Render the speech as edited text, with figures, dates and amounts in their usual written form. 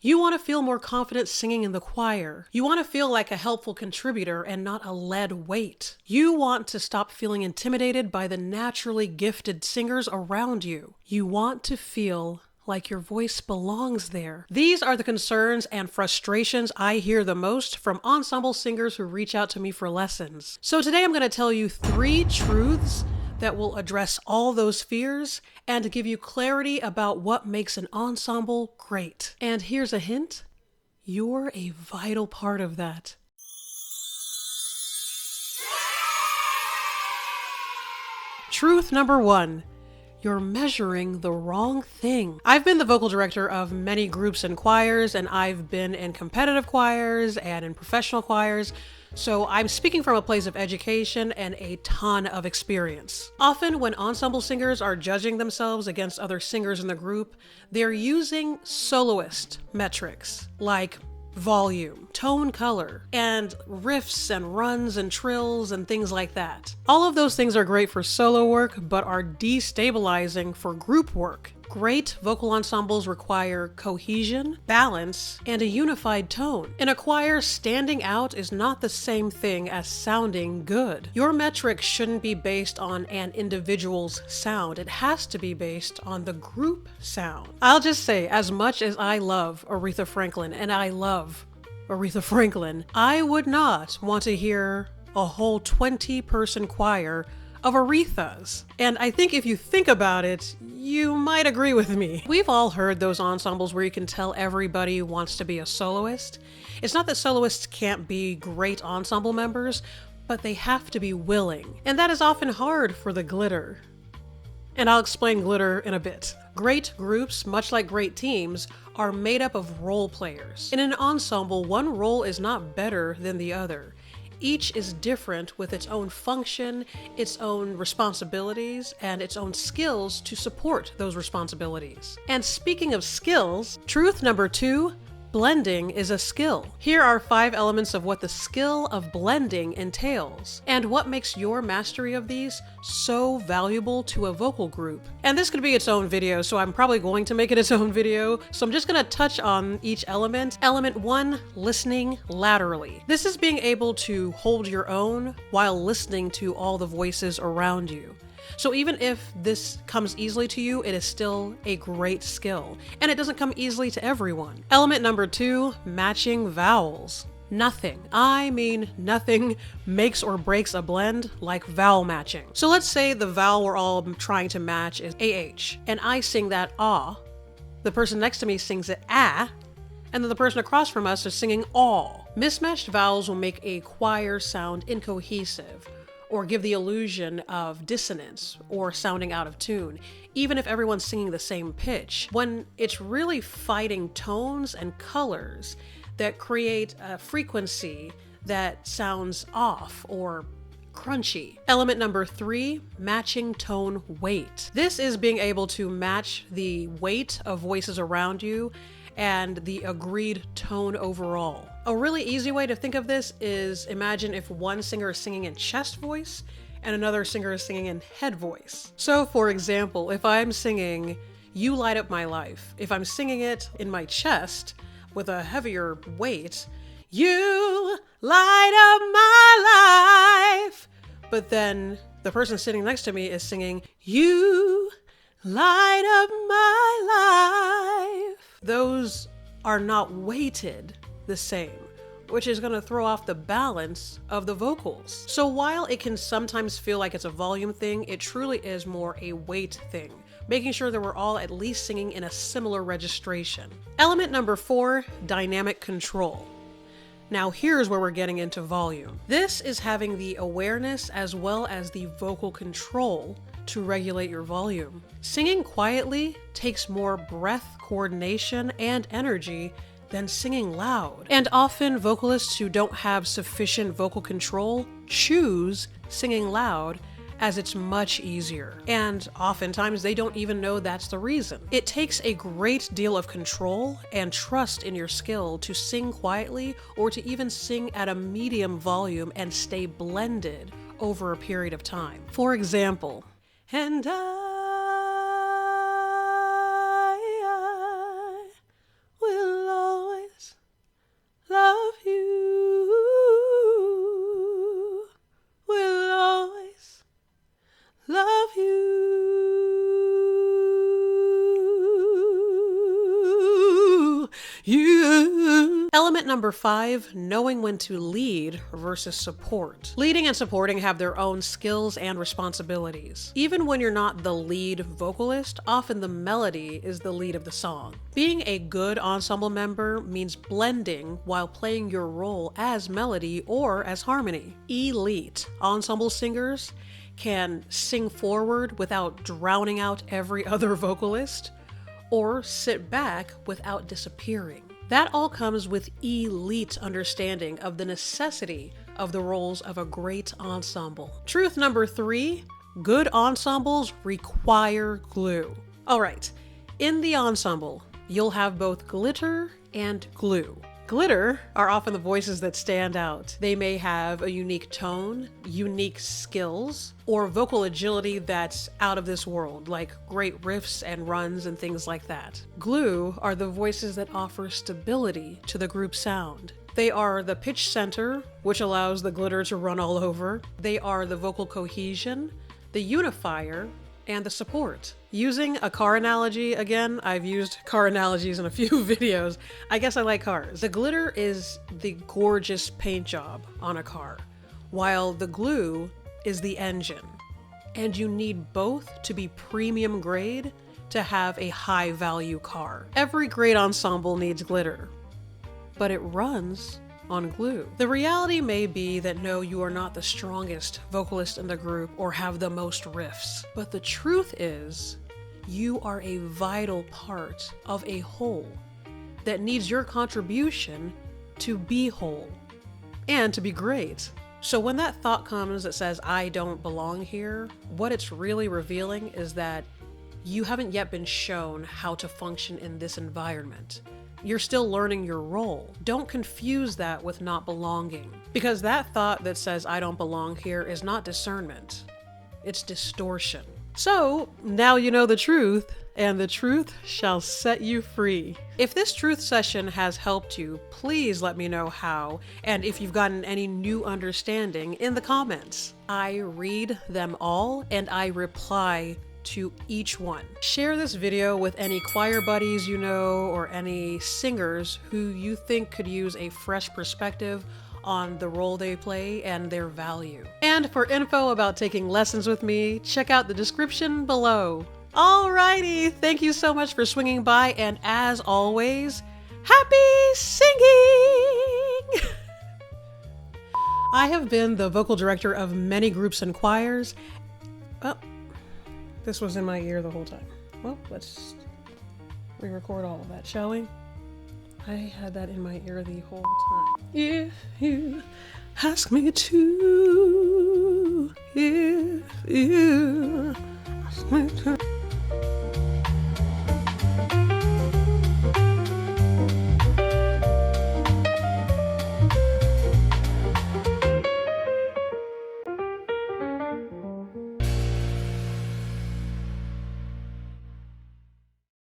You want to feel more confident singing in the choir. You want to feel like a helpful contributor and not a lead weight. You want to stop feeling intimidated by the naturally gifted singers around you. You want to feel like your voice belongs there. These are the concerns and frustrations I hear the most from ensemble singers who reach out to me for lessons. So today I'm going to tell you 3 truths that will address all those fears and give you clarity about what makes an ensemble great. And here's a hint, you're a vital part of that. Truth number 1. You're measuring the wrong thing. I've been the vocal director of many groups and choirs, and I've been in competitive choirs and in professional choirs, so I'm speaking from a place of education and a ton of experience. Often when ensemble singers are judging themselves against other singers in the group, they're using soloist metrics like volume, tone color, and riffs and runs and trills and things like that. All of those things are great for solo work, but are destabilizing for group work. Great vocal ensembles require cohesion, balance, and a unified tone. In a choir, standing out is not the same thing as sounding good. Your metric shouldn't be based on an individual's sound. It has to be based on the group sound. I'll just say, as much as I love Aretha Franklin, and I love Aretha Franklin, I would not want to hear a whole 20-person choir of Arethas. And I think if you think about it, you might agree with me. We've all heard those ensembles where you can tell everybody wants to be a soloist. It's not that soloists can't be great ensemble members, but they have to be willing. And that is often hard for the glitter. And I'll explain glitter in a bit. Great groups, much like great teams, are made up of role players. In an ensemble, one role is not better than the other. Each is different with its own function, its own responsibilities, and its own skills to support those responsibilities. And speaking of skills, truth number 2, blending is a skill. Here are 5 elements of what the skill of blending entails, and what makes your mastery of these so valuable to a vocal group. And this could be its own video, so I'm probably going to make it its own video, so I'm just going to touch on each element. Element 1, listening laterally. This is being able to hold your own while listening to all the voices around you. So even if this comes easily to you, it is still a great skill, and it doesn't come easily to everyone. Element number 2, matching vowels. Nothing, I mean nothing, makes or breaks a blend like vowel matching. So let's say the vowel we're all trying to match is AH, and I sing that ah. The person next to me sings it ah, and then the person across from us is singing aw. Mismatched vowels will make a choir sound incohesive, or give the illusion of dissonance or sounding out of tune, even if everyone's singing the same pitch, when it's really fighting tones and colors that create a frequency that sounds off or crunchy. Element number 3, matching tone weight. This is being able to match the weight of voices around you and the agreed tone overall. A really easy way to think of this is, imagine if one singer is singing in chest voice and another singer is singing in head voice. So for example, if I'm singing You Light Up My Life, if I'm singing it in my chest with a heavier weight, you light up my life, but then the person sitting next to me is singing You light up my life. Those are not weighted the same, which is going to throw off the balance of the vocals. So while it can sometimes feel like it's a volume thing, it truly is more a weight thing, making sure that we're all at least singing in a similar registration. Element number 4, dynamic control. Now here's where we're getting into volume. This is having the awareness as well as the vocal control to regulate your volume. Singing quietly takes more breath coordination and energy than singing loud. And often vocalists who don't have sufficient vocal control choose singing loud as it's much easier. And oftentimes they don't even know that's the reason. It takes a great deal of control and trust in your skill to sing quietly or to even sing at a medium volume and stay blended over a period of time. For example, and I will you. Element number 5, knowing when to lead versus support. Leading and supporting have their own skills and responsibilities. Even when you're not the lead vocalist, often the melody is the lead of the song. Being a good ensemble member means blending while playing your role as melody or as harmony. Elite ensemble singers can sing forward without drowning out every other vocalist, or sit back without disappearing. That all comes with elite understanding of the necessity of the roles of a great ensemble. Truth number 3, good ensembles require glue. All right, in the ensemble, you'll have both glitter and glue. Glitter are often the voices that stand out. They may have a unique tone, unique skills, or vocal agility that's out of this world, like great riffs and runs and things like that. Glue are the voices that offer stability to the group sound. They are the pitch center, which allows the glitter to run all over. They are the vocal cohesion, the unifier, and the support. Using a car analogy, again, I've used car analogies in a few videos. I guess I like cars. The glitter is the gorgeous paint job on a car, while the glue is the engine. And you need both to be premium grade to have a high value car. Every great ensemble needs glitter, but it runs on glue. The reality may be that no, you are not the strongest vocalist in the group or have the most riffs, but the truth is you are a vital part of a whole that needs your contribution to be whole and to be great. So when that thought comes that says, I don't belong here, what it's really revealing is that you haven't yet been shown how to function in this environment. You're still learning your role. Don't confuse that with not belonging, because that thought that says, I don't belong here is not discernment. It's distortion. So now you know the truth, and the truth shall set you free. If this truth session has helped you, please let me know how, and if you've gotten any new understanding in the comments. I read them all, and I reply to each one. Share this video with any choir buddies you know or any singers who you think could use a fresh perspective on the role they play and their value. And for info about taking lessons with me, check out the description below. Alrighty, thank you so much for swinging by, and as always, happy singing! I have been the vocal director of many groups and choirs. Oh, this was in my ear the whole time. Well, let's re-record all of that, shall we? I had that in my ear the whole time. If you ask me to, if you